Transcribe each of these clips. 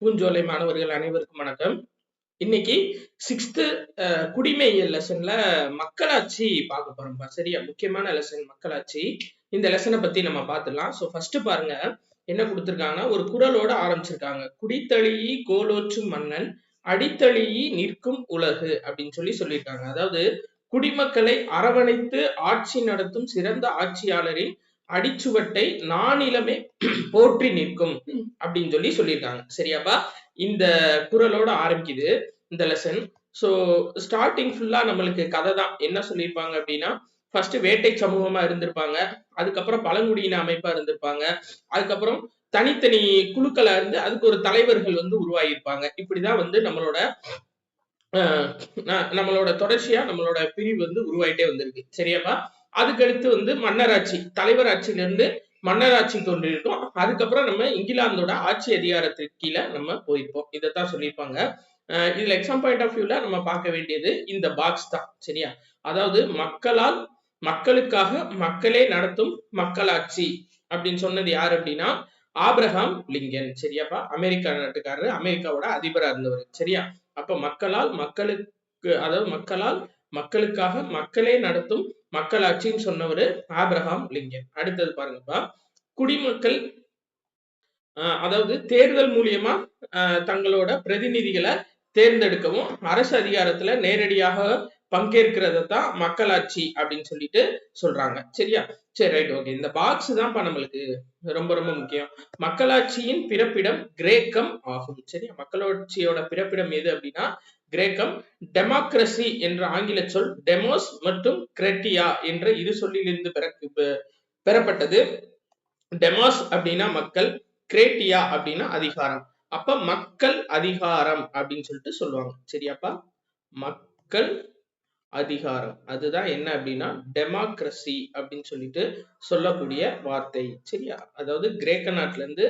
பூஞ்சோலை மாணவர்கள் அனைவருக்கும் வணக்கம். இன்னைக்கு 6th குடிமையியல் லெசன்ல மக்களாட்சி பார்க்க போறோம்ப்பா. சரியா? முக்கியமான லெசன் மக்களாட்சி. இந்த லெசனை பத்தி நம்ம பார்த்துடலாம். ஃபர்ஸ்ட் பாருங்க என்ன கொடுத்திருக்காங்கன்னா ஒரு குறளோட ஆரம்பிச்சிருக்காங்க. குடித்தழீஇ கோலோச்சும் மன்னன் அடித்தழீஇ நிற்கும் உலகு அப்படின்னு சொல்லியிருக்காங்க. அதாவது குடிமக்களை அரவணைத்து ஆட்சி நடத்தும் சிறந்த ஆட்சியாளரின் அடிச்சுவட்டை நானிலமே போற்றி நிற்கும் அப்படின்னு சொல்லியிருக்காங்க. சரியாப்பா? இந்த குறளோட ஆரம்பிக்குது இந்த லெசன். சோ ஸ்டார்டிங் ஃபுல்லா நம்மளுக்கு கதை தான். என்ன சொல்லியிருப்பாங்க அப்படின்னா, ஃபர்ஸ்ட் வேட்டை சமூகமா இருந்திருப்பாங்க, அதுக்கப்புறம் பழங்குடியின அமைப்பா இருந்திருப்பாங்க, அதுக்கப்புறம் தனித்தனி குழுக்களா இருந்து அதுக்கு ஒரு தலைவர்கள் உருவாகியிருப்பாங்க. இப்படிதான் நம்மளோட தொடர்ச்சியா நம்மளோட பிரிவு உருவாயிட்டே வந்திருக்கு. சரியாப்பா? அதுக்கடுத்து மன்னராட்சி, தலைவர் ஆட்சியில இருந்து மன்னராட்சி தோன்றியிருக்கும். அதுக்கப்புறம் நம்ம இங்கிலாந்தோட ஆட்சி அதிகாரத்திற்கு கீழே நம்ம போயிருப்போம். இதைத்தான் சொல்லியிருப்பாங்க. இதுல எக்ஸாம் பாயிண்ட் ஆஃப் வியூல நம்ம பார்க்க வேண்டியது இந்த பாக்ஸ் தான். சரியா? அதாவது மக்களால் மக்களுக்காக மக்களே நடத்தும் மக்களாட்சி அப்படின்னு சொன்னது யாரு அப்படின்னா ஆப்ரஹாம் லிங்கன். சரியாப்பா? அமெரிக்கா நாட்டுக்காரர், அமெரிக்காவோட அதிபரா இருந்தவர். சரியா? அப்ப மக்களால் மக்களுக்கு, அதாவது மக்களால் மக்களுக்காக மக்களே நடத்தும் மக்களாட்சின்னு சொன்னவர் ஆப்ரஹாம் லிங்கன். அடுத்தது பாருங்கப்பா, குடிமக்கள் அதாவது தேர்தல் மூலியமா தங்களோட பிரதிநிதிகளை தேர்ந்தெடுக்கவும் அரசு அதிகாரத்துல நேரடியாக பங்கேற்கிறத தான் மக்களாட்சி அப்படின்னு சொல்றாங்க. சரியா? சரி, ரைட், ஓகே. இந்த பாக்ஸ் தான்ப்பா நம்மளுக்கு ரொம்ப ரொம்ப முக்கியம். மக்களாட்சியின் பிறப்பிடம் கிரேக்கம் ஆகும். சரியா? மக்களாட்சியோட பிறப்பிடம் எது அப்படின்னா கிரேக்கம். டெமோக்ரசி என்ற ஆங்கில சொல் டெமோஸ் மற்றும் கிரெட்டியா என்ற இரு சொல்லிலிருந்து பெறப்பட்டது. டெமோஸ் அப்படின்னா மக்கள், கிரேட்டியா அப்படின்னா அதிகாரம். அப்ப மக்கள் அதிகாரம் அப்படின்னு சொல்லுவாங்க. சரியாப்பா? மக்கள் அதிகாரம், அதுதான் என்ன அப்படின்னா டெமோக்ரசி அப்படின்னு சொல்லக்கூடிய வார்த்தை. சரியா? அதாவது கிரேக்க நாட்டுல இருந்து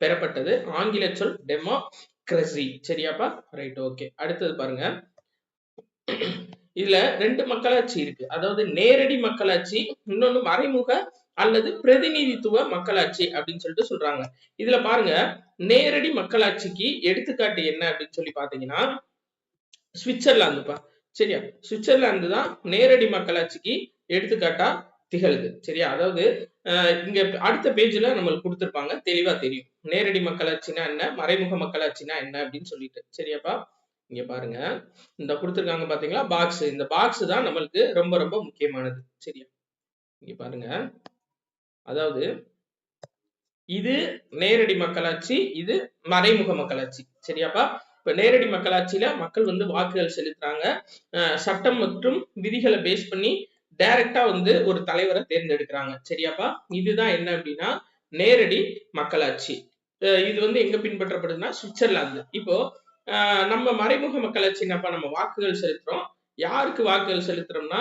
பெறப்பட்டது. ஆங்கில சொல் டெமோக்ரசி. சரியாப்பா? Right, okay. அடுத்தது பாருங்க, இதுல 2 மக்களாட்சி இருக்கு. அதாவது நேரடி மக்களாட்சி, இன்னொன்னு மறைமுக அல்லது பிரதிநிதித்துவ மக்களாட்சி அப்படின்னு சொல்றாங்க. இதுல பாருங்க, நேரடி மக்களாட்சிக்கு எடுத்துக்காட்டு என்ன அப்படின்னு பாத்தீங்கன்னா சுவிட்சர்லாந்துப்பா. சரியா? சுவிட்சர்லாந்து தான் நேரடி மக்களாட்சிக்கு எடுத்துக்காட்டா திகழ்து. சரியா? அதாவது இங்க அடுத்த பேஜ்ல நம்மளுக்கு கொடுத்திருப்பாங்க, தெளிவா தெரியும் நேரடி மக்களாட்சினா என்ன, மறைமுக மக்களாட்சினா என்ன அப்படின்னு சரியாப்பா? இங்க பாருங்க, இந்த கொடுத்திருக்காங்க பாத்தீங்களா பாக்ஸ். இந்த பாக்ஸ் தான் நம்மளுக்கு ரொம்ப ரொம்ப முக்கியமானது. சரியா? இங்க பாருங்க, அதாவது இது நேரடி மக்களாட்சி, இது மறைமுக மக்களாட்சி. சரியாப்பா? இப்ப நேரடி மக்களாட்சியில மக்கள் வாக்குகள் செலுத்துறாங்க. சட்டம் மற்றும் விதிகளை பேஸ் பண்ணி டைரக்டா ஒரு தலைவரை தேர்ந்தெடுக்கிறாங்க. சரியாப்பா? இதுதான் என்ன அப்படின்னா நேரடி மக்களாட்சி. இது எங்க பின்பற்றப்படுதுன்னா சுவிட்சர்லாந்து. இப்போ நம்ம மறைமுக மக்களாட்சி என்னப்பா, நம்ம வாக்குகள் செலுத்துறோம். யாருக்கு வாக்குகள் செலுத்துறோம்னா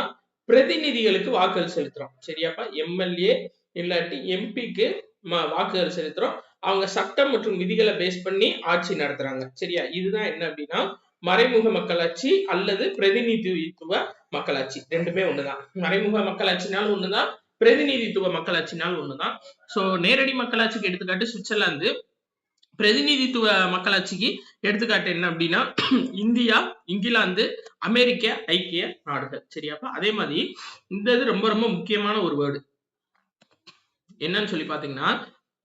பிரதிநிதிகளுக்கு வாக்குகள் செலுத்துறோம். சரியாப்பா? எம்எல்ஏ இல்லாட்டி எம்பிக்கு வாக்குகள் செலுத்துறோம். அவங்க சட்டம் மற்றும் விதிகளை பேஸ் பண்ணி ஆட்சி நடத்துறாங்க. சரியா? இதுதான் என்ன அப்படின்னா மறைமுக மக்களாட்சி அல்லது பிரதிநிதித்துவ மக்களாட்சி. ரெண்டுமே ஒண்ணுதான். மறைமுக மக்களாட்சினாலும் ஒண்ணுதான், பிரதிநிதித்துவ மக்களாட்சினாலும் ஒண்ணுதான். சோ நேரடி மக்களாட்சிக்கு எடுத்துக்காட்டு சுவிட்சர்லாந்து, பிரதிநிதித்துவ மக்களாட்சிக்கு எடுத்துக்காட்டு என்ன அப்படின்னா இந்தியா, இங்கிலாந்து, அமெரிக்க ஐக்கிய நாடுகள். சரியாப்பா? அதே மாதிரி இந்த இது ரொம்ப ரொம்ப முக்கியமான ஒரு வேர்டு என்னன்னு பாத்தீங்கன்னா,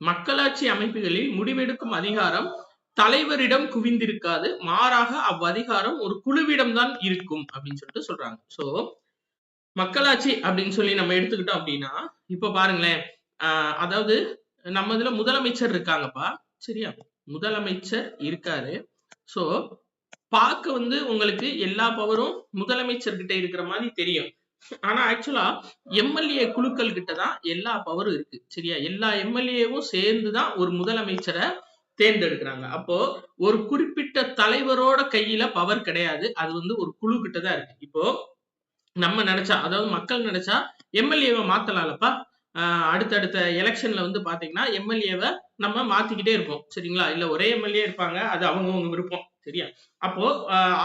மக்களாட்சி அமைப்புகளில் முடிவெடுக்கும் அதிகாரம் தலைவரிடம் குவிந்திருக்காது, மாறாக அவ்வதிகாரம் ஒரு குழுவிடம் தான் இருக்கும் அப்படின்னு சொல்றாங்க. சோ மக்களாட்சி அப்படின்னு நம்ம எடுத்துக்கிட்டோம் அப்படின்னா, இப்ப பாருங்களேன், அதாவது நம்ம இதுல முதலமைச்சர் இருக்காங்கப்பா. சரியா? முதலமைச்சர் இருக்காரு. சோ பார்க்க உங்களுக்கு எல்லா பவரும் முதலமைச்சர் கிட்ட இருக்கிற மாதிரி தெரியும். ஆனா ஆக்சுவலா எம்எல்ஏ குழுக்கள் கிட்டதான் எல்லா பவரும் இருக்கு. சரியா? எல்லா எம்எல்ஏவும் சேர்ந்துதான் ஒரு முதலமைச்சரை தேர்ந்தெடுக்கிறாங்க. அப்போ ஒரு குறிப்பிட்ட தலைவரோட கையில பவர் கிடையாது. அது ஒரு குழு கிட்டதான் இருக்கு. இப்போ நம்ம நினைச்சா, அதாவது மக்கள் நினைச்சா எம்எல்ஏவை மாத்தலாம்லப்பா. அடுத்தடுத்த எலெக்ஷன்ல பாத்தீங்கன்னா எம்எல்ஏவை நம்ம மாத்திக்கிட்டே இருப்போம். சரிங்களா? இல்ல ஒரே எம்எல்ஏ இருப்பாங்க, அது அவங்கவுங்க விருப்பம். சரியா? அப்போ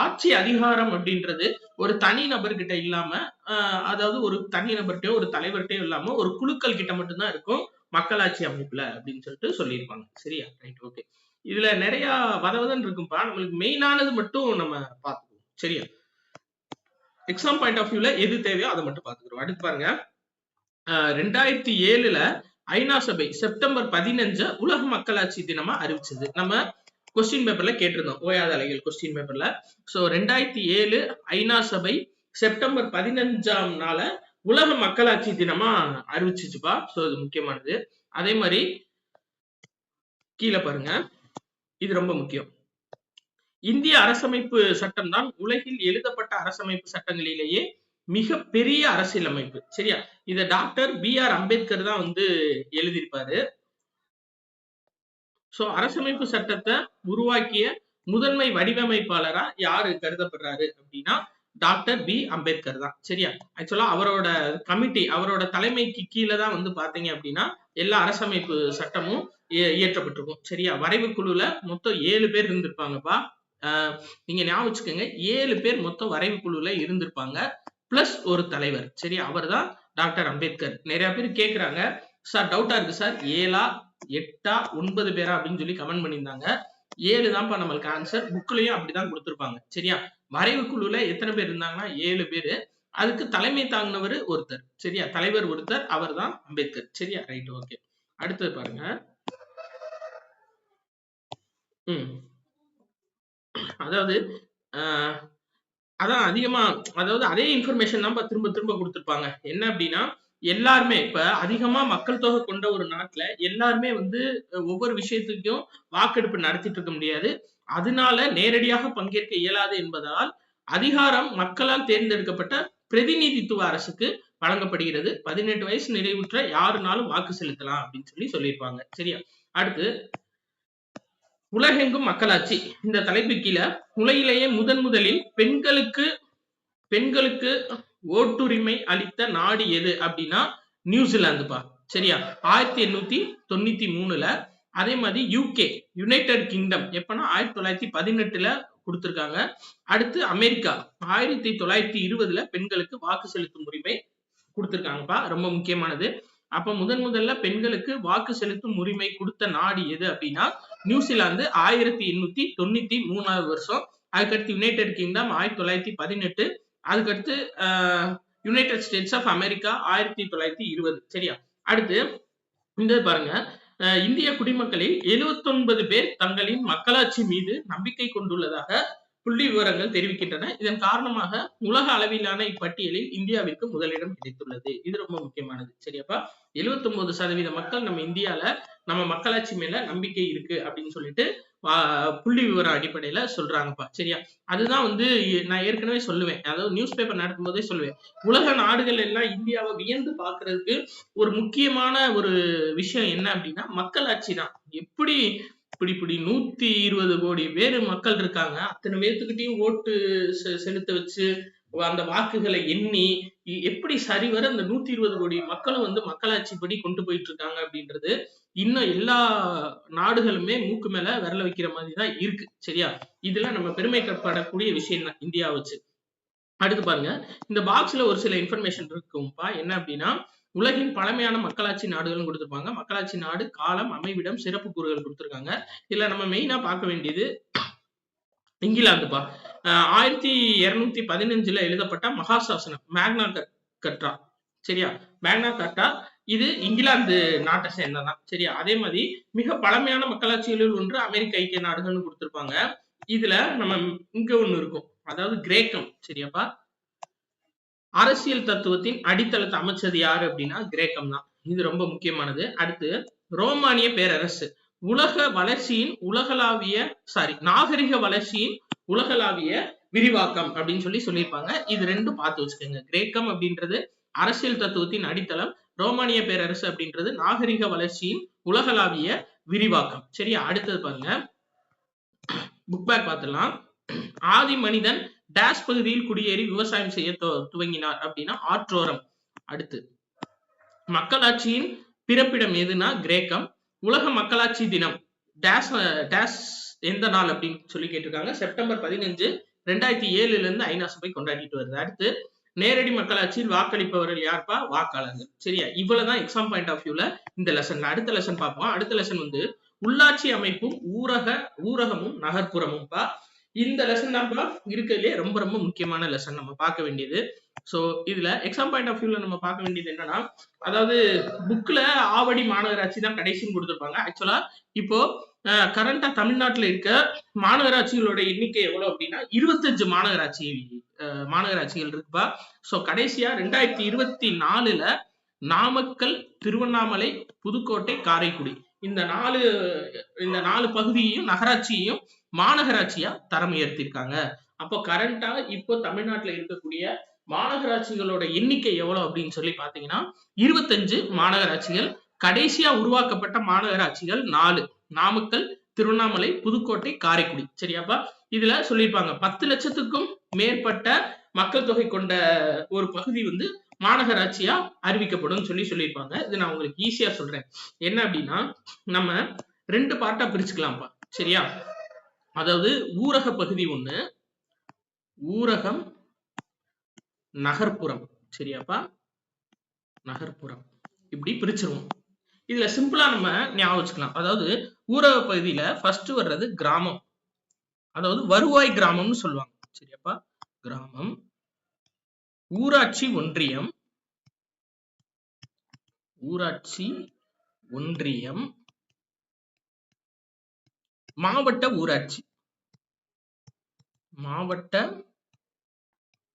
ஆட்சி அதிகாரம் அப்படின்றது ஒரு தனி நபர்கிட்ட இல்லாம, அதாவது ஒரு தனி நபர்கிட்டயோ ஒரு தலைவர்கிட்டயோ இல்லாம ஒரு குழுக்கள் கிட்ட மட்டும்தான் இருக்கும். மக்களாட்சி அமைப்புல அப்படின்னு சொல்லிட்டு சொல்லியிருப்பாங்க. சரியா? Right, okay. இதுல நிறைய வதவதன் இருக்கும்பா. நம்மளுக்கு மெயினானது மட்டும் நம்ம பார்த்துக்குவோம். சரியா? எக்ஸாம் பாயிண்ட் ஆஃப் வியூல எது தேவையோ அதை மட்டும் பார்த்துக்கிறோம். அடுத்து பாருங்க, 2007ல ஐநா சபை செப்டம்பர் 15 உலக மக்களாட்சி தினமா அறிவிச்சது. நம்ம கொஸ்டின் பேப்பர்ல கேட்டிருந்தோம், ஓயாத அலைகள் கொஸ்டின் பேப்பர்ல. சோ 2007 ஐநா சபை செப்டம்பர் 15ஆம் நாள உலக மக்களாட்சி தினமா அறிவிச்சுச்சுப்பா. சோ இது முக்கியமானது. அதே மாதிரி கீழே பாருங்க, இது ரொம்ப முக்கியம். இந்திய அரசமைப்பு சட்டம் தான் உலகில் எழுதப்பட்ட அரசமைப்பு சட்டங்களிலேயே மிக பெரிய அரசியலமைப்பு. சரியா? இத டாக்டர் B.R. அம்பேத்கர் தான் வந்து எழுதியிருப்பாரு. சோ அரசமைப்பு சட்டத்தை உருவாக்கிய முதன்மை வடிவமைப்பாளரா யாரு கருதப்படுறாரு அப்படின்னா டாக்டர் பி அம்பேத்கர் தான். சரியா? ஆக்சுவலா அவரோட கமிட்டி, அவரோட தலைமைக்கு கீழே தான் வந்து பாத்தீங்க அப்படின்னா எல்லா அரசமைப்பு சட்டமும் இயற்றப்பட்டிருக்கும். சரியா? வரைவு குழுல மொத்தம் 7 பேர் இருந்திருப்பாங்கப்பா. நீங்க ஞாபகம் வச்சுக்கோங்க, 7 பேர் மொத்தம் வரைவு குழுல இருந்திருப்பாங்க, பிளஸ் ஒரு தலைவர். சரியா? அவர் தான் டாக்டர் அம்பேத்கர். நிறைய பேர் கேக்குறாங்க, சார் டவுட்டா இருக்கு சார், 7ஆ 8ஆ 9 பேரா அப்படின்னு சொல்லி கமெண்ட் பண்ணியிருந்தாங்க. 7 தான்ப்பா நம்மளுக்கு ஆன்சர். புக்லயும் அப்படிதான் கொடுத்திருப்பாங்க. சரியா? வரைவு குழுல எத்தனை பேர் இருந்தாங்கன்னா 7 பேரு. அதுக்கு தலைமை தாங்கினவர் ஒருத்தர். சரியா? தலைவர் ஒருத்தர், அவர் தான் அம்பேத்கர். சரியா? Right, okay. அடுத்தது பாருங்க, அதாவது அதான் அதிகமா, அதாவது அதே இன்ஃபர்மேஷன் தான் திரும்ப திரும்ப கொடுத்திருப்பாங்க. என்ன அப்படின்னா, எல்லாருமே இப்ப அதிகமா மக்கள் தொகை கொண்ட ஒரு நாட்டுல எல்லாருமே வந்து ஒவ்வொரு விஷயத்துக்கும் வாக்கெடுப்பு நடத்திட்டு இருக்க முடியாது. அதனால நேரடியாக பங்கேற்க இயலாது என்பதால் அதிகாரம் மக்களால் தேர்ந்தெடுக்கப்பட்ட பிரதிநிதித்துவ அரசுக்கு வழங்கப்படுகிறது. 18 வயசு நிறைவுற்ற யாருனாலும் வாக்கு செலுத்தலாம் அப்படின்னு சொல்லி சொல்லியிருப்பாங்க. சரியா? அடுத்து உலகெங்கும் மக்களாட்சி இந்த தலைப்பு கீழே உலகிலேயே முதலில் பெண்களுக்கு ஓட்டுரிமை அளித்த நாடு எது அப்படின்னா நியூசிலாந்துப்பா. சரியா? 1893ல. அதே மாதிரி யூகே, யுனைடெட் கிங்டம், எப்பன்னா 1918ல கொடுத்திருக்காங்க. அடுத்து அமெரிக்கா 1920ல பெண்களுக்கு வாக்கு செலுத்தும் உரிமை கொடுத்திருக்காங்கப்பா. ரொம்ப முக்கியமானது. அப்ப முதல்ல பெண்களுக்கு வாக்கு செலுத்தும் உரிமை கொடுத்த நாடு எது அப்படின்னா நியூசிலாந்து 1893வது வருஷம். அதுக்கடுத்து யுனைடெட் கிங்டம் 1918. அதுக்கடுத்து யுனைடெட் ஸ்டேட்ஸ் ஆஃப் அமெரிக்கா 1920. சரியா? அடுத்து இந்த பாருங்க, இந்திய குடிமக்களில் 79 பேர் தங்களின் மக்களாட்சி மீது நம்பிக்கை கொண்டுள்ளதாக புள்ளி விவரங்கள் தெரிவிக்கின்றன. இதன் காரணமாக உலக அளவிலான இப்பட்டியலில் இந்தியாவிற்கு முதலிடம் கிடைத்துள்ளது. இது ரொம்ப முக்கியமானது. சரியாப்பா? 79% மக்கள் நம்ம இந்தியால நம்ம மக்களாட்சி மேல நம்பிக்கை இருக்கு அப்படின்னு சொல்லிட்டு புள்ளி விவர அடிப்படையில சொல்றாங்கப்பா. சரியா? அதுதான் வந்து நான் ஏற்கனவே சொல்லுவேன், அதாவது நியூஸ் பேப்பர் நடக்கும் போதே சொல்லுவேன், உலக நாடுகள் எல்லாம் இந்தியாவை வியந்து பாக்குறதுக்கு ஒரு முக்கியமான ஒரு விஷயம் என்ன அப்படின்னா மக்களாட்சி தான். இப்படி 120 கோடி பேர் மக்கள் இருக்காங்க. அத்தனை பேர்த்துக்கிட்டையும் ஓட்டு செலுத்த வச்சு அந்த வாக்குகளை எண்ணி எப்படி சரிவர அந்த 120 கோடி மக்களும் வந்து மக்களாட்சிப்படி கொண்டு போயிட்டு இருக்காங்க அப்படின்றது இன்னும் எல்லா நாடுகளுமே மூக்கு மேல விரல வைக்கிற மாதிரி தான் இருக்கு. சரியா? இதுல நம்ம பெருமைப்படக்கூடிய விஷயம் தான் இந்தியா வச்சு. அடுத்து பாருங்க, இந்த பாக்ஸ்ல ஒரு சில இன்ஃபர்மேஷன் இருக்கும்பா. என்ன அப்படின்னா உலகின் பழமையான மக்களாட்சி நாடுகள் கொடுத்திருப்பாங்க. மக்களாட்சி நாடு, காலம், அமைவிடம், சிறப்பு கூறுகள் கொடுத்திருக்காங்க. இதுல நம்ம மெயினா பார்க்க வேண்டியது இங்கிலாந்துப்பா. 1215ல எழுதப்பட்ட மகாசாசனம் மேக்னா கர்ட்டா. சரியா? மேக்னா கர்ட்டா இது இங்கிலாந்து நாட்டை சேர்ந்ததான். சரியா? அதே மாதிரி மிக பழமையான மக்களாட்சிகளில் ஒன்று அமெரிக்க ஐக்கிய நாடுகள்னு கொடுத்திருப்பாங்க. இதுல நம்ம இங்க ஒண்ணு இருக்கும், அதாவது கிரேக்கம். சரியாப்பா? அரசியல் தத்துவத்தின் அடித்தளத்தை அமைச்சது யாரு அப்படின்னா கிரேக்கம் தான். இது ரொம்ப முக்கியமானது. அடுத்து ரோமானிய பேரரசு உலக வளர்ச்சியின் நாகரிக வளர்ச்சியின் உலகளாவிய விரிவாக்கம் அப்படின்னு சொல்லியிருப்பாங்க. இது ரெண்டும் பார்த்து வச்சுக்கோங்க. கிரேக்கம் அப்படின்றது அரசியல் தத்துவத்தின் அடித்தளம், ரோமானிய பேரரசு அப்படின்றது நாகரிக வளர்ச்சியின் உலகளாவிய விரிவாக்கம். சரியா? அடுத்தது பாருங்க, புக் பேக் பார்த்துலாம். ஆதி மனிதன் டேஷ் பகுதியில் குடியேறி விவசாயம் செய்ய துவங்கினார் அப்படின்னா ஆற்றோரம். அடுத்து மக்களாட்சியின் பிறப்பிடம் எதுனா கிரேக்கம். உலக மக்களாட்சி தினம் டேஷ் எந்த நாள் அப்படின்னு சொல்லி கேட்டிருக்காங்க. செப்டம்பர் 15, 2007ல இருந்து ஐநா சபை கொண்டாடிட்டு வருது. அடுத்து நேரடி மக்களாட்சியில் வாக்களிப்பவர்கள் யார்ப்பா? வாக்காளர்கள். சரியா? இவ்வளவுதான் எக்ஸாம் பாயிண்ட் ஆஃப் வியூல இந்த லெசன்ல. அடுத்த லெசன் பார்ப்போம். அடுத்த லெசன் வந்து உள்ளாட்சி அமைப்பும் ஊரகமும் நகர்ப்புறமும்பா. இந்த லெசன் தான்ப்பா இருக்கிறதுலே ரொம்ப ரொம்ப முக்கியமான லெசன் நம்ம பார்க்க வேண்டியது. சோ இதுல எக்ஸாம் பாயிண்ட் ஆஃப் வியூல நம்ம பார்க்க வேண்டியது என்னன்னா, அதாவது புக்ல ஆவடி மாநகராட்சி தான் கடைசின்னு கொடுத்திருப்பாங்க. ஆக்சுவலா இப்போ கரண்டா தமிழ்நாட்டுல இருக்க மாநகராட்சிகளோட எண்ணிக்கை எவ்வளவு அப்படின்னா 25 மாநகராட்சிகள் இருக்குப்பா. சோ கடைசியா 2024ல நாமக்கல், திருவண்ணாமலை, புதுக்கோட்டை, காரைக்குடி இந்த நாலு பகுதியையும் நகராட்சியையும் மாநகராட்சியா தரம் உயர்த்திருக்காங்க. அப்போ கரண்டா இப்போ தமிழ்நாட்டுல இருக்கக்கூடிய மாநகராட்சிகளோட எண்ணிக்கை எவ்வளவு அப்படின்னு சொல்லி பாத்தீங்கன்னா 25 மாநகராட்சிகள். கடைசியா உருவாக்கப்பட்ட மாநகராட்சிகள் 4: நாமக்கல், திருவண்ணாமலை, புதுக்கோட்டை, காரைக்குடி. சரியாப்பா? இதுல சொல்லியிருப்பாங்க 10 லட்சத்துக்கும் மேற்பட்ட மக்கள் தொகை கொண்ட ஒரு பகுதி வந்து மாநகராட்சியா அறிவிக்கப்படும் சொல்லியிருப்பாங்க. இது நான் உங்களுக்கு ஈஸியா சொல்றேன். என்ன அப்படின்னா, நம்ம 2 பார்ட்டா பிரிச்சுக்கலாம்ப்பா. சரியா? அதாவது ஊரக பகுதி ஒண்ணு, ஊரகம், நகர்ப்புறம். சரியாப்பா? நகர்ப்புறம் இப்படி பிரிச்சிருவோம். இதுல சிம்பிளா நம்ம ஞாபகம் வச்சுக்கலாம். அதாவது ஊரக பகுதியில ஃபர்ஸ்ட் வர்றது கிராமம், அதாவது வருவாய் கிராமம்னு சொல்லுவாங்க. சரியாப்பா? கிராமம். ஊராட்சி ஒன்றியம், மாவட்ட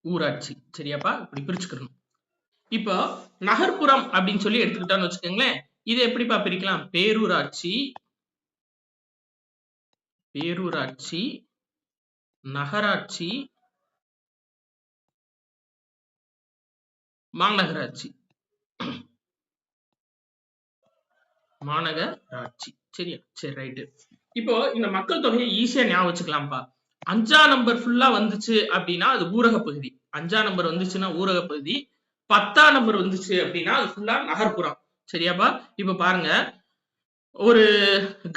ஊராட்சி. சரியாப்பா? இப்படி பிரிச்சுக்கணும். இப்போ நகர்ப்புறம் அப்படின்னு சொல்லி எடுத்துக்கிட்டான்னு வச்சுக்கோங்களேன். இது எப்படிப்பா பிரிக்கலாம்? பேரூராட்சி, நகராட்சி, மாநகராட்சி. சரியா? சரி, ரைட். இப்போ இந்த மக்கள் தொகையை ஈஸியா ஞாபகம் வச்சுக்கலாம்ப்பா. 5ஆம் நம்பர் ஃபுல்லா வந்துச்சு அப்படின்னா அது ஊரக பகுதி. 5ஆம் நம்பர் வந்துச்சுன்னா ஊரக பகுதி. 10ஆம் நம்பர் வந்துச்சு அப்படின்னா அது ஃபுல்லா நகர்ப்புறம். சரியாப்பா? இப்ப பாருங்க, ஒரு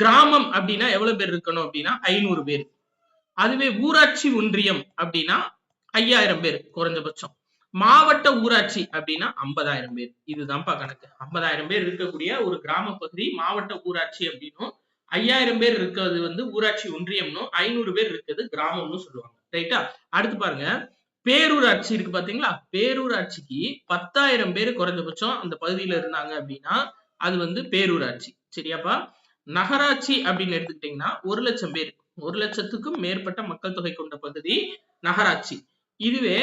கிராமம் அப்படின்னா எவ்வளவு பேர் இருக்கணும் அப்படின்னா 500 பேர். அதுவே ஊராட்சி ஒன்றியம் அப்படின்னா 5000 பேர் குறைஞ்சபட்சம். மாவட்ட ஊராட்சி அப்படின்னா 50,000 பேர். இதுதான்ப்பா கணக்கு. 50,000 பேர் இருக்கக்கூடிய ஒரு கிராம பகுதி மாவட்ட ஊராட்சி அப்படின்னும், 5000 பேர் இருக்கிறது வந்து ஊராட்சி ஒன்றியம்னும், 500 பேர் இருக்கிறது கிராமம்னு சொல்லுவாங்க. ரைட்டா? அடுத்து பாருங்க, பேரூராட்சி இருக்கு பாத்தீங்களா? பேரூராட்சிக்கு 10,000 பேர் குறைஞ்சபட்சம் அந்த பகுதியில இருந்தாங்க அப்படின்னா அது வந்து பேரூராட்சி. சரியாப்பா? நகராட்சி அப்படின்னு எடுத்துக்கிட்டீங்கன்னா 1 லட்சம் பேர், 1 லட்சத்துக்கும் மேற்பட்ட மக்கள் தொகை கொண்ட பகுதி நகராட்சி. இதுவே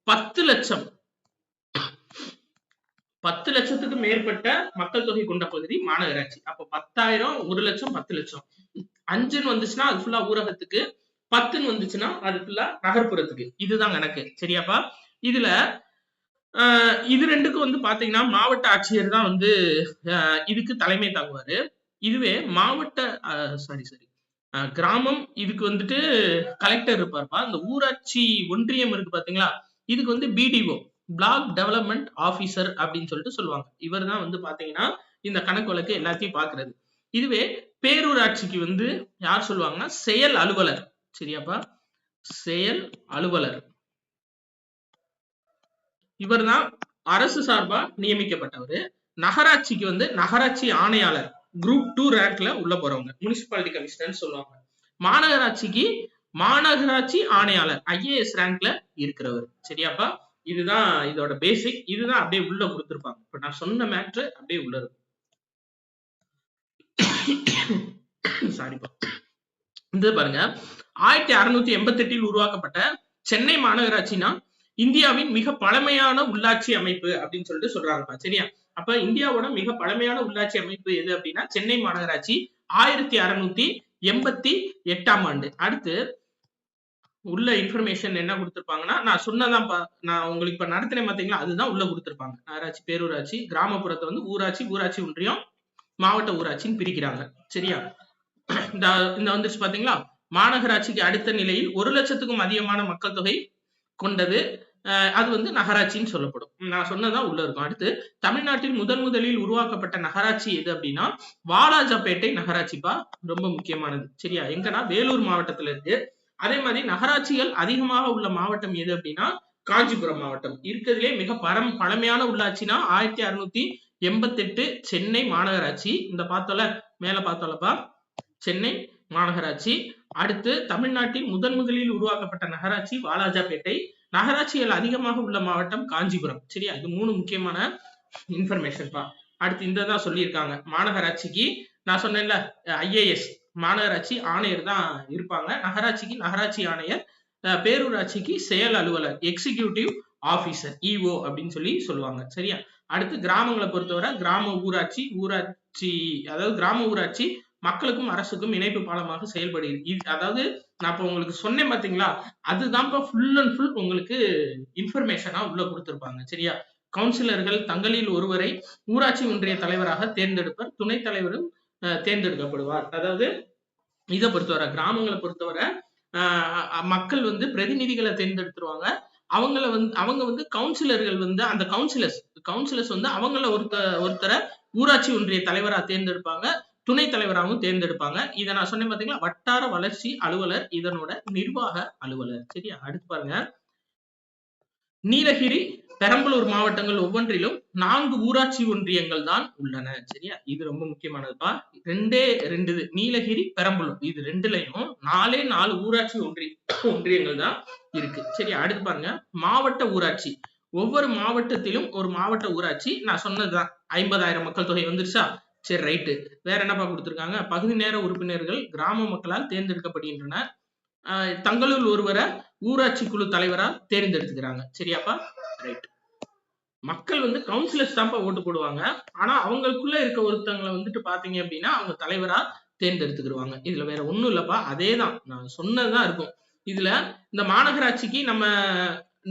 10 லட்சத்துக்கு மேற்பட்ட மக்கள் தொகை கொண்ட பகுதி மாநகராட்சி. அப்ப 10,000, 1 லட்சம், 10 லட்சம். 5ன்னு வந்துச்சுன்னா அது ஃபுல்லா ஊரகத்துக்கு, 10ன்னு வந்துச்சுன்னா அது ஃபுல்லா நகர்ப்புறத்துக்கு. இதுதான் கணக்கு. சரியாப்பா? இதுல இது ரெண்டுக்கும் வந்து பாத்தீங்கன்னா மாவட்ட ஆட்சியர் தான் வந்து இதுக்கு தலைமை தாங்குவாரு. இதுவே கிராமம் இதுக்கு வந்துட்டு கலெக்டர் இருப்பார்ப்பா. இந்த ஊராட்சி ஒன்றியம் இருக்கு பாத்தீங்களா, இதுக்கு வந்து BDO, பிளாக் டெவலப்மெண்ட் ஆபீசர் அப்படின்னு சொல்லிட்டு சொல்லுவாங்க. இவர் தான் வந்து பாத்தீங்கன்னா இந்த கணக்கு வழக்கு எல்லாத்தையும் பாக்குறது. இதுவே பேரூராட்சிக்கு வந்து யார் சொல்லுவாங்கன்னா செயல் அலுவலர். சரியாப்பா? செயல் அலுவலர். இவர் தான் அரசு சார்பா நியமிக்கப்பட்டவர். நகராட்சிக்கு வந்து நகராட்சி ஆணையாளர், குரூப் 2 ரேங்க்ல உள்ள போறவங்க, முனிசிபாலிட்டி கமிஷனர் சொல்லுவாங்க. மாநகராட்சிக்கு மாநகராட்சி ஆணையாளர், IAS ரேங்க்ல இருக்கிறவர். சரியாப்பா? இதுதான் இதோட பேசிக். இதுதான் அப்படியே உள்ள கொடுத்திருப்பாங்க. இப்ப நான் சொன்ன மேட்ரு அப்படியே உள்ள இருக்கும். சாரிப்பா. இது பாருங்க, 1688 உருவாக்கப்பட்ட சென்னை மாநகராட்சினா இந்தியாவின் மிக பழமையான உள்ளாட்சி அமைப்பு அப்படின்னு சொல்லிட்டு சொல்றாங்கப்பா. சரியா? அப்ப இந்தியாவோட மிக பழமையான உள்ளாட்சி அமைப்பு எது அப்படின்னா சென்னை மாநகராட்சி, 1688ஆம் ஆண்டு. அடுத்து உள்ள இன்ஃபர்மேஷன் என்ன கொடுத்திருப்பாங்கன்னா, நான் சொன்னதான் நான் உங்களுக்கு இப்ப நடத்தினேன் பாத்தீங்களா, அதுதான் உள்ள கொடுத்திருப்பாங்க. நகராட்சி, பேரூராட்சி, கிராமப்புறத்தை வந்து ஊராட்சி, ஊராட்சி ஒன்றியம், மாவட்ட ஊராட்சின்னு பிரிக்கிறாங்க. சரியா? இந்த வந்துருச்சு பாத்தீங்களா? மாநகராட்சிக்கு அடுத்த நிலையில் 1 லட்சத்துக்கும் அதிகமான மக்கள் தொகை கொண்டது அது வந்து நகராட்சின்னு சொல்லப்படும். நான் சொன்னதான் உள்ள இருக்கும். அடுத்து தமிழ்நாட்டில் முதலில் உருவாக்கப்பட்ட நகராட்சி எது அப்படின்னா வாலாஜாபேட்டை நகராட்சிப்பா. ரொம்ப முக்கியமானது. சரியா? எங்கன்னா வேலூர் மாவட்டத்துல இருக்கு. அதே மாதிரி நகராட்சிகள் அதிகமாக உள்ள மாவட்டம் எது அப்படின்னா காஞ்சிபுரம் மாவட்டம். இருக்கிறதுலே மிக பழமையான உள்ளாட்சினா 1688 சென்னை மாநகராட்சி. இந்த பார்த்தோம்ல, மேல பார்த்தோம்லப்பா, சென்னை மாநகராட்சி. அடுத்து தமிழ்நாட்டில் முதலில் உருவாக்கப்பட்ட நகராட்சி வாலாஜாபேட்டை. நகராட்சிகள் அதிகமாக உள்ள மாவட்டம் காஞ்சிபுரம். சரியா, இது 3 முக்கியமான இன்ஃபர்மேஷன் பா. அடுத்து இந்த தான் சொல்லியிருக்காங்க. மாநகராட்சிக்கு நான் சொன்னேன்ல, IAS மாநகராட்சி ஆணையர் தான் இருப்பாங்க. நகராட்சிக்கு நகராட்சி ஆணையர், பேரூராட்சிக்கு செயல் அலுவலர், எக்ஸிகியூட்டிவ் ஆபீசர், EO அப்படின்னு சொல்லுவாங்க. சரியா, அடுத்து கிராமங்களை பொறுத்தவரை கிராம ஊராட்சி, அதாவது கிராம ஊராட்சி மக்களுக்கும் அரசுக்கும் இணைப்பு பாலமாக செயல்படுகிறது. அதாவது நான் இப்ப உங்களுக்கு சொன்னேன் பாத்தீங்களா, அதுதான் ஃபுல் அண்ட் ஃபுல் உங்களுக்கு இன்ஃபர்மேஷனா உள்ள கொடுத்திருப்பாங்க. சரியா, கவுன்சிலர்கள் தங்களில் ஒருவரை ஊராட்சி ஒன்றிய தலைவராக தேர்ந்தெடுப்பர், துணைத் தலைவரும் தேர்ந்தெடுக்கப்படுவார். அதாவது இதை பொறுத்தவரை கிராமங்களை பொறுத்தவரை மக்கள் வந்து பிரதிநிதிகளை தேர்ந்தெடுத்துருவாங்க. அவங்க வந்து கவுன்சிலர்கள் வந்து அந்த கவுன்சிலர்ஸ் வந்து அவங்கள ஒருத்தரை ஊராட்சி ஒன்றிய தலைவரா தேர்ந்தெடுப்பாங்க, துணைத் தலைவராகவும் தேர்ந்தெடுப்பாங்க. இதை நான் சொன்னேன் பாத்தீங்களா, வட்டார வளர்ச்சி அலுவலர் இதனோட நிர்வாக அலுவலர். சரியா, அடுத்து பாருங்க, நீலகிரி பெரம்பலூர் மாவட்டங்கள் ஒவ்வொன்றிலும் 4 ஊராட்சி ஒன்றியங்கள் தான் உள்ளன. சரியா, இது ரொம்ப முக்கியமானதுப்பா. 2 நீலகிரி பெரம்பலூர், இது 2லயும் 4 ஊராட்சி ஒன்றியங்கள் தான் இருக்கு. சரியா, அடுத்து பாருங்க, மாவட்ட ஊராட்சி. ஒவ்வொரு மாவட்டத்திலும் ஒரு மாவட்ட ஊராட்சி. நான் சொன்னதுதான் 50,000 மக்கள் தொகை வந்துருச்சா. சரி, ரைட்டு. வேற என்னப்பா கொடுத்திருக்காங்க, பகுதி நேர உறுப்பினர்கள் கிராம மக்களால் தேர்ந்தெடுக்கப்படுகின்றனர். தங்களுள் ஒருவரை ஊராட்சி குழு தலைவரா தேர்ந்தெடுத்துக்கிறாங்க. சரியாப்பா, ரைட். மக்கள் வந்து கவுன்சிலர்ஸ் தான்ப்பா ஓட்டு போடுவாங்க. ஆனா அவங்களுக்குள்ள இருக்க ஒருத்தவங்களை வந்துட்டு பாத்தீங்க அப்படின்னா அவங்க தலைவரா தேர்ந்தெடுத்துக்கிடுவாங்க. இதுல வேற ஒண்ணும் இல்லப்பா, அதேதான் நான் சொன்னதுதான் இருக்கும். இதுல இந்த மாநகராட்சிக்கு நம்ம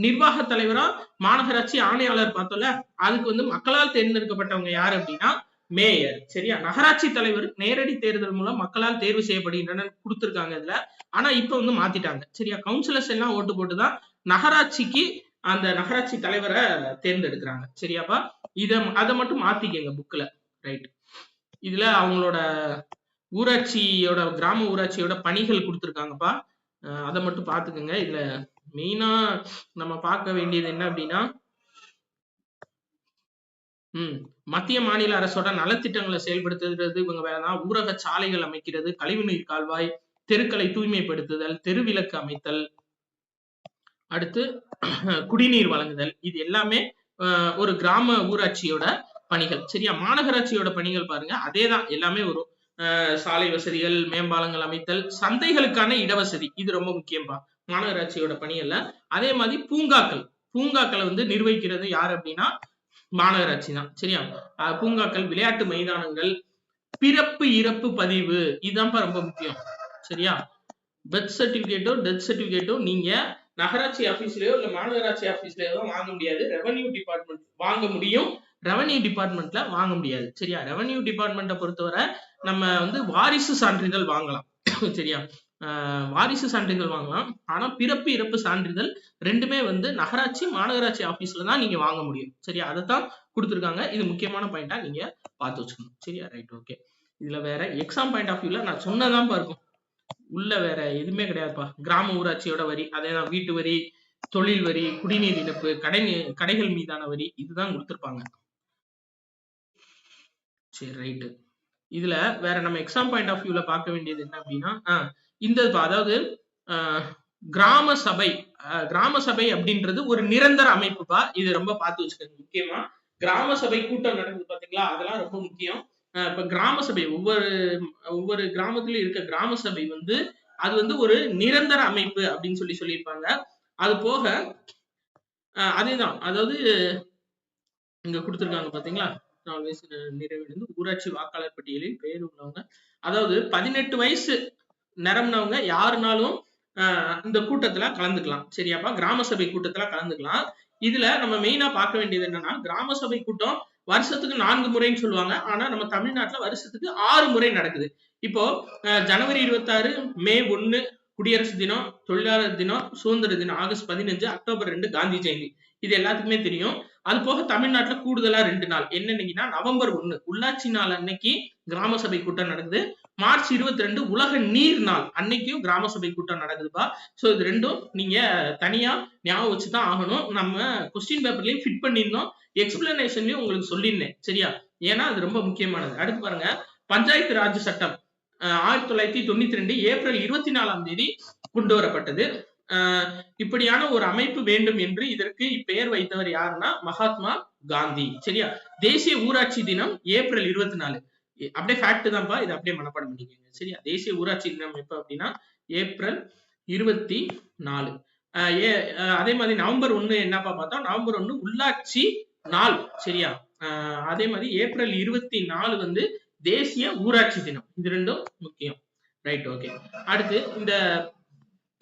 நிர்வாக தலைவரா மாநகராட்சி ஆணையாளர் பார்த்தோம்ல, அதுக்கு வந்து மக்களால் தேர்ந்தெடுக்கப்பட்டவங்க யாரு அப்படின்னா மேயர். சரியா, நகராட்சி தலைவர் நேரடி தேர்தல் மூலம் மக்களால் தேர்வு செய்யப்படுகின்றனர் கொடுத்திருக்காங்க இதுல. ஆனா இப்ப வந்து மாத்திட்டாங்க. சரியா, கவுன்சிலர்ஸ் எல்லாம் ஓட்டு போட்டுதான் நகராட்சிக்கு அந்த நகராட்சி தலைவரை தேர்ந்தெடுக்கிறாங்க. சரியாப்பா, அதை மட்டும் மாத்திக்கங்க புக்ல. ரைட், இதுல அவங்களோட ஊராட்சியோட கிராம ஊராட்சியோட பணிகள் கொடுத்திருக்காங்கப்பா, அதை மட்டும் பாத்துக்கோங்க. இதுல மெயினா நம்ம பார்க்க வேண்டியது என்ன அப்படின்னா, மத்திய மாநில அரசோட நலத்திட்டங்களை செயல்படுத்துறது இவங்க வேலைதான். ஊரக சாலைகள் அமைக்கிறது, கழிவுநீர் கால்வாய், தெருக்களை தூய்மைப்படுத்துதல், தெருவிளக்கு அமைத்தல், அடுத்து குடிநீர் வழங்குதல், இது எல்லாமே ஒரு கிராம ஊராட்சியோட பணிகள். சரியா, மாநகராட்சியோட பணிகள் பாருங்க அதேதான், எல்லாமே வரும். சாலை வசதிகள், மேம்பாலங்கள் அமைத்தல், சந்தைகளுக்கான இடவசதி, இது ரொம்ப முக்கியம்பா மாநகராட்சியோட பணிகள்ல. அதே மாதிரி பூங்காக்களை வந்து நிர்வகிக்கிறது யாரு அப்படின்னா மாநகராட்சி தான். சரியா, பூங்காக்கள், விளையாட்டு மைதானங்கள், பிறப்பு இறப்பு பதிவு, இதுதான்ப்பா ரொம்ப முக்கியம். சரியா, பர்த் சர்டிபிகேட்டோ டெத் சர்டிபிகேட்டோ நீங்க நகராட்சி ஆபீஸ்லயோ இல்ல மாநகராட்சி ஆபீஸ்லயோ தான் வாங்க முடியாது. ரெவன்யூ டிபார்ட்மெண்ட் வாங்க முடியும், ரெவன்யூ டிபார்ட்மெண்ட்ல வாங்க முடியாது. சரியா, ரெவன்யூ டிபார்ட்மெண்ட்டை பொறுத்தவரை நம்ம வந்து வாரிசு சான்றிதழ் வாங்கலாம். சரியா, வாரிசு சான்றிதழ் வாங்கலாம். ஆனா பிறப்பு இறப்பு சான்றிதழ் ரெண்டுமே வந்து நகராட்சி மாநகராட்சி ஆபீஸ்ல தான் நீங்க வாங்க முடியும். சரியா, அதைத்தான் கொடுத்துருக்காங்க. இது முக்கியமான பாயிண்டா நீங்க பார்த்து வச்சுக்கணும். சரியா, ரைட், ஓகே. இதுல வேற எக்ஸாம் பாயிண்ட் ஆஃப் வியூல நான் சொன்னதான் இருக்கும், உள்ள வேற எதுவுமே கிடையாதுப்பா. கிராம ஊராட்சியோட வரி அதேதான், வீட்டு வரி, தொழில் வரி, குடிநீர் இழப்பு, கடைகள் மீதான வரி, இதுதான் கொடுத்திருப்பாங்க. சரி, ரைட்டு. இதுல வேற நம்ம எக்ஸாம் பாயிண்ட் ஆஃப் வியூல பார்க்க வேண்டியது என்ன அப்படின்னா, இந்த அதாவது கிராம சபை அப்படின்றது ஒரு நிரந்தர அமைப்புப்பா. இது ரொம்ப பார்த்து வச்சுக்கோங்க. முக்கியமா கிராம சபை கூட்டம் நடக்குது பாத்தீங்களா, அதெல்லாம் ரொம்ப முக்கியம். இப்ப கிராம சபை ஒவ்வொரு கிராமத்திலும் இருக்க கிராம சபை வந்து அது வந்து ஒரு நிரந்தர அமைப்பு அப்படின்னு சொல்லியிருப்பாங்க. அது போக அதேதான், அதாவது இங்க கொடுத்திருக்காங்க பாத்தீங்களா, நிறைவடைந்து ஊராட்சி வாக்காளர் பட்டியலில் பெயர் உள்ளவங்க, அதாவது 18 வயசு நிரம்பினவங்க யாருனாலும் இந்த கூட்டத்துல கலந்துக்கலாம். சரியாப்பா, கிராம சபை கூட்டத்துல கலந்துக்கலாம். இதுல நம்ம மெயினா பார்க்க வேண்டியது என்னன்னா, கிராம சபை கூட்டம் வருஷத்துக்கு 4 முறைன்னு சொல்லுவாங்க. ஆனா நம்ம தமிழ்நாட்டுல வருஷத்துக்கு 6 முறை நடக்குது. இப்போ ஜனவரி 26, மே 1 குடியரசு தினம், தொழிலாளர் தினம், சுதந்திர தினம், ஆகஸ்ட் 15, அக்டோபர் 2 காந்தி ஜெயந்தி, இது எல்லாத்துக்குமே தெரியும். அது போக தமிழ்நாட்டுல கூடுதலா 2 நாள் என்னன்னீங்கன்னா, நவம்பர் 1 உள்ளாட்சி நாள் அன்னைக்கு கிராம சபை கூட்டம் நடக்குது, மார்ச் 22 உலக நீர் நாள் அன்னைக்கும் கிராம சபை கூட்டம் நடக்குதுப்பா. சோ இது ரெண்டும் நீங்க தனியா ஞாபகம் வச்சுதான் ஆகணும். நம்ம கொஸ்டின் பேப்பர்லயும் ஃபிட் பண்ணிருந்தோம், எக்ஸ்பிளனேஷன்லயும் உங்களுக்கு சொல்லியிருந்தேன். சரியா? ஏன்னா அது ரொம்ப முக்கியமானது. அடுத்து பாருங்க, பஞ்சாயத்து ராஜ் சட்டம் 1992 ஏப்ரல் 24ஆம் தேதி கொண்டு வரப்பட்டது. இப்படியான ஒரு அமைப்பு வேண்டும் என்று இதற்கு பெயர் வைத்தவர் யாருன்னா மகாத்மா காந்தி. சரியா? தேசிய ஊராட்சி தினம் ஏப்ரல் 24. அப்படியே ஃபேக்ட் தான்ப்பா, இது அப்படியே மனப்பாடம் பண்ணிக்கோங்க. சரியா? தேசிய ஊராட்சி தினம் எப்ப அப்படின்னா ஏப்ரல் 24. அதே மாதிரி நவம்பர் 1 என்னப்பா பார்த்தோம், நவம்பர் 1 உள்ளாட்சி நாள். சரியா? அதே மாதிரி ஏப்ரல் 24 வந்து தேசிய ஊராட்சி தினம். இது ரெண்டும் முக்கியம். Right, okay. அடுத்து இந்த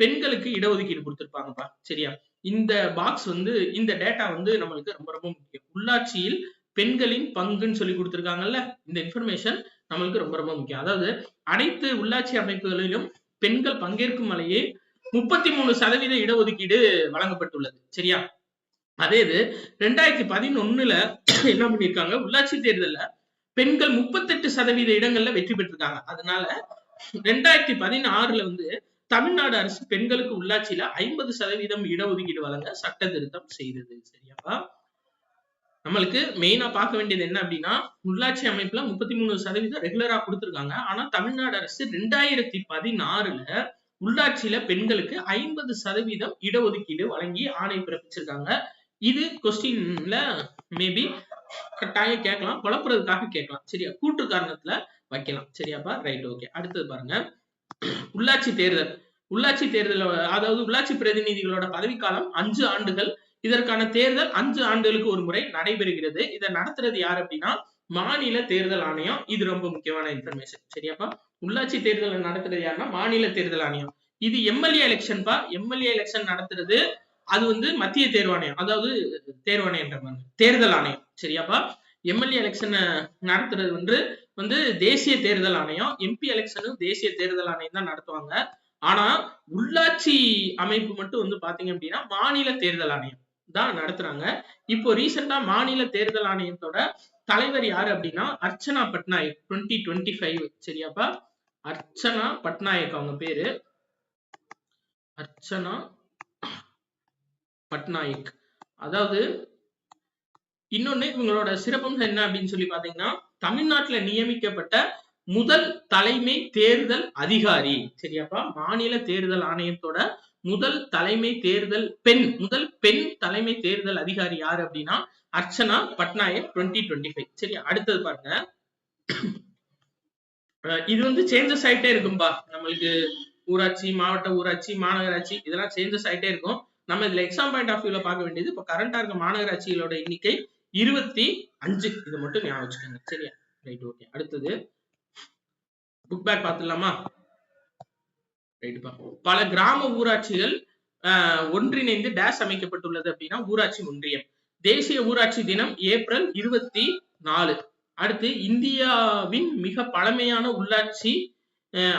பெண்களுக்கு இடஒதுக்கீடு கொடுத்திருப்பாங்கப்பா. சரியா? இந்த பாக்ஸ் வந்து இந்த டேட்டா வந்து நம்மளுக்கு ரொம்ப ரொம்ப முக்கியம். உள்ளாட்சியில் பெண்களின் பங்குன்னு சொல்லி கொடுத்திருக்காங்கல்ல, இந்த இன்ஃபர்மேஷன் நம்மளுக்கு ரொம்ப ரொம்ப முக்கியம். அதாவது அனைத்து உள்ளாட்சி அமைப்புகளிலும் பெண்கள் பங்கேற்கும் வகையே 33% இடஒதுக்கீடு வழங்கப்பட்டுள்ளது. சரியா? அதே இது 2011ல என்ன பண்ணிருக்காங்க, உள்ளாட்சி தேர்தல்ல பெண்கள் 38% இடங்கள்ல வெற்றி பெற்றிருக்காங்க. அதனால 2016ல வந்து தமிழ்நாடு அரசு பெண்களுக்கு உள்ளாட்சியில 50% இடஒதுக்கீடு வழங்க சட்ட திருத்தம் செய்தது. சரியாப்பா? நம்மளுக்கு மெயினா பார்க்க வேண்டியது என்ன அப்படின்னா, உள்ளாட்சி அமைப்புல 33% ரெகுலரா கொடுத்திருக்காங்க. ஆனா தமிழ்நாடு அரசு 2016ல உள்ளாட்சியில பெண்களுக்கு 50% இடஒதுக்கீடு வழங்கி ஆணை பிறப்பிச்சிருக்காங்க. இது கொஸ்டின்ல மேபி கட்டாயம் கேட்கலாம், குழப்பறதுக்காக கேட்கலாம். சரியா? கூட்டு காரணத்துல வைக்கலாம். சரியாப்பா? Right, okay. அடுத்தது பாருங்க, உள்ளாட்சி தேர்தல். உள்ளாட்சி தேர்தல் அதாவது உள்ளாட்சி பிரதிநிதிகளோட பதவிக்காலம் 5 ஆண்டுகள். இதற்கான தேர்தல் 5 ஆண்டுகளுக்கு ஒரு முறை நடைபெறுகிறது. இதை நடத்துறது யார் அப்படின்னா மாநில தேர்தல் ஆணையம். இது ரொம்ப முக்கியமான இன்ஃபர்மேஷன். சரியாப்பா? உள்ளாட்சி தேர்தல் நடத்துறது யாருன்னா மாநில தேர்தல் ஆணையம். இது எம்எல்ஏ எலெக்ஷன்பா. எம்எல்ஏ எலெக்ஷன் நடத்துறது அது வந்து மத்திய தேர்வாணையம், அதாவது தேர்வாணையம் தேர்தல் ஆணையம். சரியாப்பா? எம்எல்ஏ எலெக்ஷன் நடத்துறது வந்து தேசிய தேர்தல் ஆணையம். எம்பி எலெக்ஷனும் தேசிய தேர்தல் ஆணையம் தான் நடத்துவாங்க. ஆனா உள்ளாட்சி அமைப்பு மட்டும் வந்து பாத்தீங்க அப்படின்னா மாநில தேர்தல் ஆணையம் தான் நடத்துறாங்க. இப்போ ரீசெண்டா மாநில தேர்தல் ஆணையத்தோட தலைவர் யாரு அப்படின்னா அர்ச்சனா பட்நாயக் 2025. சரியாப்பா? அர்ச்சனா பட்நாயக் அவங்க பேரு, அர்ச்சனா பட்நாயக். அதாவது இன்னொன்னு இவங்களோட சிறப்பம்சம் என்ன அப்படின்னு சொல்லி பாத்தீங்கன்னா தமிழ்நாட்டுல நியமிக்கப்பட்ட முதல் தலைமை தேர்தல் அதிகாரி. சரியாப்பா? மாநில தேர்தல் ஆணையத்தோட முதல் தலைமை தேர்தல் முதல் பெண் தலைமை தேர்தல் அதிகாரி யாரு அப்படின்னா அர்ச்சனா பட்நாயக் 2025. சரியா? அடுத்தது பாருங்க, இது வந்து சேஞ்சஸ் ஆயிட்டே இருக்கும்பா. நம்மளுக்கு ஊராட்சி, மாவட்ட ஊராட்சி, மாநகராட்சி இதெல்லாம் சேஞ்சஸ் ஆயிட்டே இருக்கும். நம்ம இதுல எக்ஸாம் பாயிண்ட் ஆஃப் வியூல பார்க்க வேண்டியது இப்ப கரண்டா இருக்க மாநகராட்சிகளோட எண்ணிக்கை 25. இதை மட்டும் ஞாபகம் வச்சுக்கோங்க. சரியா? Right, okay. அடுத்தது புக் பேக் பார்த்துடலாமா? ரைட்டுப்பா. பல கிராம ஊராட்சிகள் ஒன்றிணைந்து டேஷ் அமைக்கப்பட்டுள்ளது அப்படின்னா ஊராட்சி ஒன்றியம். தேசிய ஊராட்சி தினம் ஏப்ரல் 24. அடுத்து இந்தியாவின் மிக பழமையான உள்ளாட்சி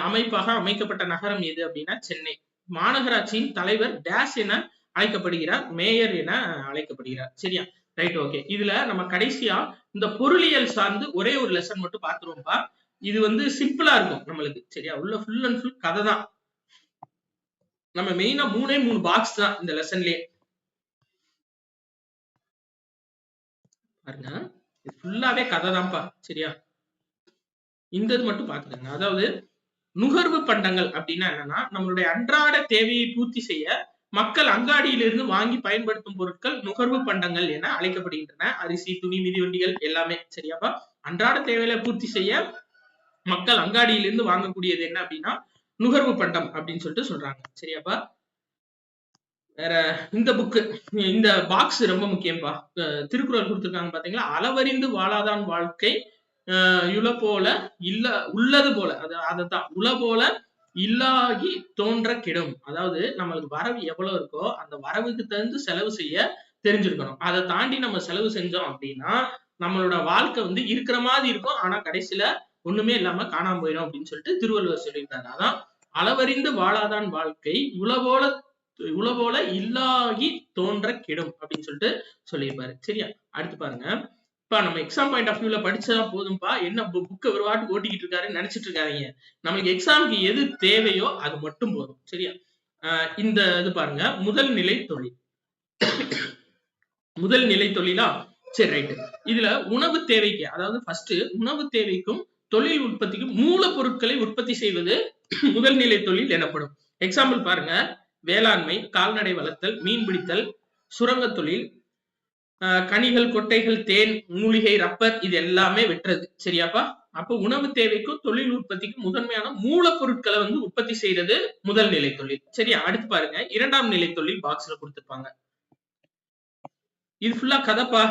அமைப்பாக அமைக்கப்பட்ட நகரம் எது அப்படின்னா சென்னை. மாநகராட்சியின் தலைவர் டேஷ் என அழைக்கப்படுகிறார், மேயர் என அழைக்கப்படுகிறார். சரியா? Right, okay. இதுல நம்ம கடைசியா இந்த பொருளியல் சார்ந்து ஒரே ஒரு லெசன் மட்டும் பார்த்துருவோம்ப்பா. இது வந்து சிம்பிளா இருக்கும் நம்மளுக்கு. சரியா? உள்ள ஃபுல் அண்ட் ஃபுல் கதை தான். நம்ம மெயினா 3 பாக்ஸ் தான் இந்த லெசன்லயே பாருங்க. இது ஃபுல்லாவே கதை தான்ப்பா. சரியா? இந்த இது மட்டும் பாத்துக்கங்க. அதாவது நுகர்வு பண்டங்கள் அப்படின்னா என்னன்னா நம்மளுடைய அன்றாட தேவையை பூர்த்தி செய்ய மக்கள் அங்காடியிலிருந்து வாங்கி பயன்படுத்தும் பொருட்கள் நுகர்வு பண்டங்கள் என அழைக்கப்படுகின்றன. அரிசி, துணி, மிதிவண்டிகள் எல்லாமே. சரியாப்பா? அன்றாட தேவையை பூர்த்தி செய்ய மக்கள் அங்காடியிலிருந்து வாங்கக்கூடியது என்ன அப்படின்னா நுகர்வு பண்டம் அப்படின்னு சொல்லிட்டு சொல்றாங்க. சரியாப்பா? வேற இந்த புக்கு, இந்த பாக்ஸ் ரொம்ப முக்கியம்பா. திருக்குறள் கொடுத்திருக்காங்க பாத்தீங்களா? அளவறிந்து வாழாதான் வாழ்க்கை இல போல இல்ல உள்ளது போல, அதத்தான் உல போல இல்லாகி தோன்ற கெடும். அதாவது நம்மளுக்கு வரவு எவ்வளவு இருக்கோ அந்த வரவுக்கு தகுந்து செலவு செய்ய தெரிஞ்சிருக்கணும். அதை தாண்டி நம்ம செலவு செஞ்சோம் அப்படின்னா நம்மளோட வாழ்க்கை வந்து இருக்கிற மாதிரி இருக்கும், ஆனா கடைசியில ஒண்ணுமே இல்லாம காணாம போயிடும் அப்படின்னு சொல்லிட்டு திருவள்ளுவர் சொல்லியிருக்காரு. அதான் அளவறிந்து வாழாதான் வாழ்க்கை உளபோல இல்லாகி தோன்ற கெடும் அப்படின்னு சொல்லிட்டு சொல்லியிருப்பாரு. சரியா? அடுத்து பாருங்க, நம்ம எக்ஸாம் பாயிண்ட் ஆஃப் வியூல படிச்சா போதும்பா, என்ன புக்க ஒரு வாட்டி ஓட்டிக்கிட்டு இருக்காருன்னு நினைச்சிட்டு இருக்காதீங்க. நம்மளுக்கு எக்ஸாமுக்கு எது தேவையோ அது மட்டும் போதும். சரியா? இந்த இது பாருங்க, முதல் நிலை தொழில். முதல் நிலை தொழிலா? சரி, ரைட். இதுல உணவு தேவைக்கு, அதாவது ஃபர்ஸ்ட் உணவு தேவைக்கும் தொழில் உற்பத்திக்கும் மூலப்பொருட்களை உற்பத்தி செய்வது முதல் நிலை தொழில் எனப்படும். எக்ஸாம்பிள் பாருங்க, வேளாண்மை, கால்நடை வளர்த்தல், மீன்பிடித்தல், சுரங்க தொழில், கனிகள், கொட்டைகள், தேன், மூலிகை, ரப்பர், இது எல்லாமே வெட்டுறது. சரியாப்பா? அப்ப உணவு தேவைக்கும் தொழில் உற்பத்திக்கும் முதன்மையான மூலப்பொருட்களை வந்து உற்பத்தி செய்யறது முதல் நிலை தொழில். சரியா? அடுத்து பாருங்க, இரண்டாம் நிலை தொழில் பாக்ஸ்ல கொடுத்திருப்பாங்க. இது ஃபுல்லா கதைப்பா.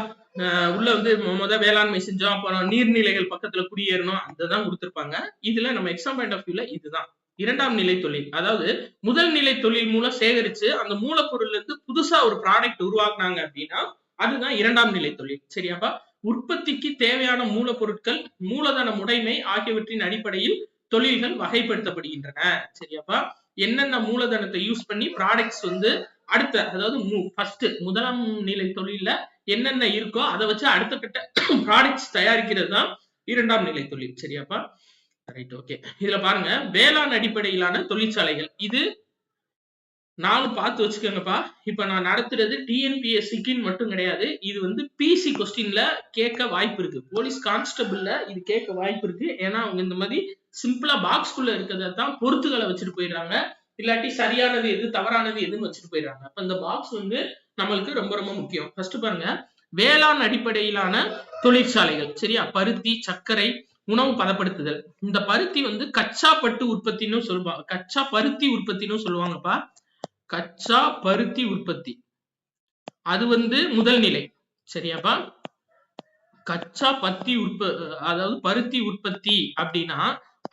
உள்ள வந்து வேளாண்மை செஞ்சோம், அப்புறம் நீர்நிலைகள் பக்கத்துல குடியேறணும், அதுதான் கொடுத்திருப்பாங்க. இதுல நம்ம எக்ஸாம் பாயிண்ட் ஆஃப் வியூல இதுதான் இரண்டாம் நிலை தொழில். அதாவது முதல் நிலை தொழில் மூலம் சேகரிச்சு அந்த மூலப்பொருள்ல இருந்து புதுசா ஒரு ப்ராடக்ட் உருவாக்குனாங்க அப்படின்னா அதுதான் இரண்டாம் நிலை தொழில். சரியாப்பா? உற்பத்திக்கு தேவையான மூலப்பொருட்கள், மூலதன முறைமை ஆகியவற்றின் அடிப்படையில் தொழில்கள் வகைப்படுத்தப்படுகின்றன. சரியாப்பா? என்னென்ன மூலதனத்தை யூஸ் பண்ணி ப்ராடக்ட்ஸ் வந்து அடுத்த, அதாவது ஃபர்ஸ்ட் முதலாம் நிலை தொழில்ல என்னென்ன இருக்கோ அதை வச்சு அடுத்த கட்ட ப்ராடக்ட்ஸ் தயாரிக்கிறது தான் இரண்டாம் நிலை தொழில். சரியாப்பா? Right, okay. இதுல பாருங்க, வேளாண் அடிப்படையிலான தொழிற்சாலைகள். இது 4 பார்த்து வச்சுக்கோங்கப்பா. இப்ப நான் நடத்துறது டிஎன்பிஎஸ்சிக்குன்னு மட்டும் கிடையாது. இது வந்து பிசி கொஸ்டின்ல கேட்க வாய்ப்பு இருக்கு. போலீஸ் கான்ஸ்டபிள்ல இது கேட்க வாய்ப்பு இருக்கு. ஏன்னா அவங்க இந்த மாதிரி சிம்பிளா பாக்ஸ்குள்ள இருக்கிறத தான் பொறுத்துகளை வச்சுட்டு போயிடுறாங்க. இல்லாட்டி சரியானது எது தவறானது எதுன்னு வச்சுட்டு போயிடுறாங்க. அப்ப இந்த பாக்ஸ் வந்து நம்மளுக்கு ரொம்ப ரொம்ப முக்கியம். ஃபர்ஸ்ட் பாருங்க, வேளாண் அடிப்படையிலான தொழிற்சாலைகள். சரியா? பருத்தி, சர்க்கரை, உணவு பதப்படுத்துதல். இந்த பருத்தி வந்து கச்சா பட்டு உற்பத்தின்னு சொல்லுவாங்க, கச்சா பருத்தி உற்பத்தின்னு சொல்லுவாங்கப்பா. கச்சா பருத்தி உற்பத்தி அது வந்து முதல் நிலை. சரியாப்பா? கச்சா பத்தி அதாவது பருத்தி உற்பத்தி அப்படின்னா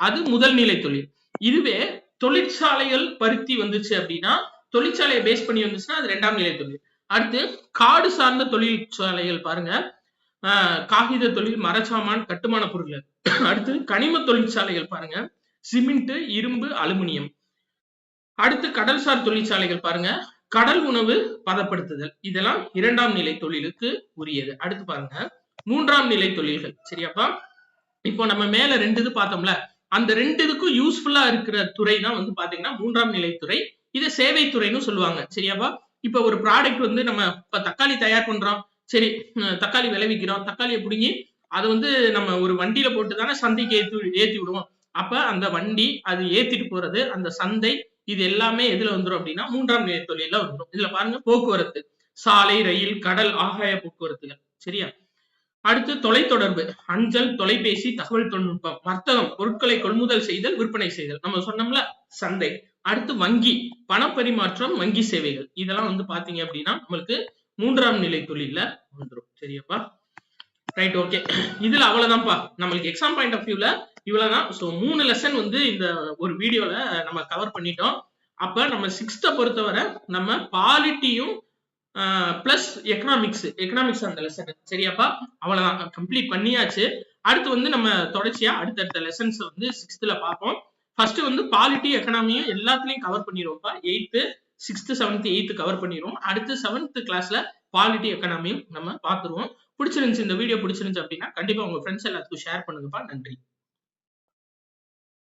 அது முதல் நிலை தொழில். இதுவே தொழிற்சாலைகள் பருத்தி வந்துச்சு அப்படின்னா, தொழிற்சாலையை பேஸ் பண்ணி வந்துச்சுன்னா அது இரண்டாம் நிலை தொழில். அடுத்து காடு சார்ந்த தொழிற்சாலைகள் பாருங்க, காகித தொழில், மரச்சாமான், கட்டுமான பொருட்கள். அடுத்து கனிம தொழிற்சாலைகள் பாருங்க, சிமெண்ட், இரும்பு, அலுமினியம். அடுத்து கடல்சார் தொழிற்சாலைகள் பாருங்க, கடல் உணவு பதப்படுத்துதல். இதெல்லாம் இரண்டாம் நிலை தொழிலுக்கு உரியது. அடுத்து பாருங்க, மூன்றாம் நிலை தொழில்கள். சரியாப்பா? இப்போ நம்ம மேல 2 இது பார்த்தோம்ல, அந்த 2 இதுக்கும் யூஸ்ஃபுல்லா இருக்கிற துறை தான் வந்து பாத்தீங்கன்னா மூன்றாம் நிலை துறை. இதை சேவை துறைன்னு சொல்லுவாங்க. சரியாப்பா? இப்ப ஒரு ப்ராடக்ட் வந்து நம்ம இப்ப தக்காளி தயார் பண்றோம். சரி, தக்காளி விளைவிக்கிறோம். தக்காளியை பிடுங்கி அதை வந்து நம்ம ஒரு வண்டியில போட்டு தானே சந்தைக்கு ஏத்தி விடுவோம். அப்ப அந்த வண்டி அது ஏத்திட்டு போறது, அந்த சந்தை, இது எல்லாமே எதுல வந்துரும் அப்படின்னா மூன்றாம் நிலை தொழில வந்துரும். இதுல பாருங்க, போக்குவரத்து, சாலை, ரயில், கடல், ஆகாய போக்குவரத்துகள். சரியா? அடுத்து தொலைத்தொடர்பு, அஞ்சல், தொலைபேசி, தகவல் தொழில்நுட்பம், வர்த்தகம், பொருட்களை கொள்முதல் செய்தல், விற்பனை செய்தல், நம்ம சொன்னோம்ல சந்தை. அடுத்து வங்கி, பணப்பரிமாற்றம், வங்கி சேவைகள். இதெல்லாம் வந்து பாத்தீங்க அப்படின்னா நம்மளுக்கு மூன்றாம் நிலை தொழில வந்துடும். சரியாப்பா? Right, okay. இதுல அவ்வளவுதான்ப்பா. நம்மளுக்கு எக்ஸாம் பாயிண்ட் ஆஃப் வியூல இவ்வளவுதான். சோ 3 லெசன் வந்து இந்த ஒரு வீடியோல நம்ம கவர் பண்ணிட்டோம். அப்ப நம்ம 6th பொறுத்தவரை நம்ம பாலிட்டியும் பிளஸ் எக்கனாமிக்ஸ் அந்த லெசன். சரியாப்பா? அவ்வளவுதான், கம்ப்ளீட் பண்ணியாச்சு. அடுத்து வந்து நம்ம தொடர்ச்சியா அடுத்தடுத்த லெசன்ஸ் வந்து 6th பார்ப்போம். ஃபர்ஸ்ட் வந்து பாலிட்டி, எக்கனாமியும் எல்லாத்துலயும் cover பண்ணிடுவோம்ப்பா. 8th, 6th, 7th, 8th cover பண்ணிடுவோம். அடுத்து 7th கிளாஸ்ல பாலிட்டி, எக்கனாமியும் நம்ம பார்த்துருவோம். பிடிச்சிருந்துச்சு, இந்த வீடியோ பிடிச்சிருந்துச்சு அப்படின்னா கண்டிப்பா உங்க ஃப்ரெண்ட்ஸ் எல்லாத்துக்கும் ஷேர் பண்ணுங்கப்பா. நன்றி.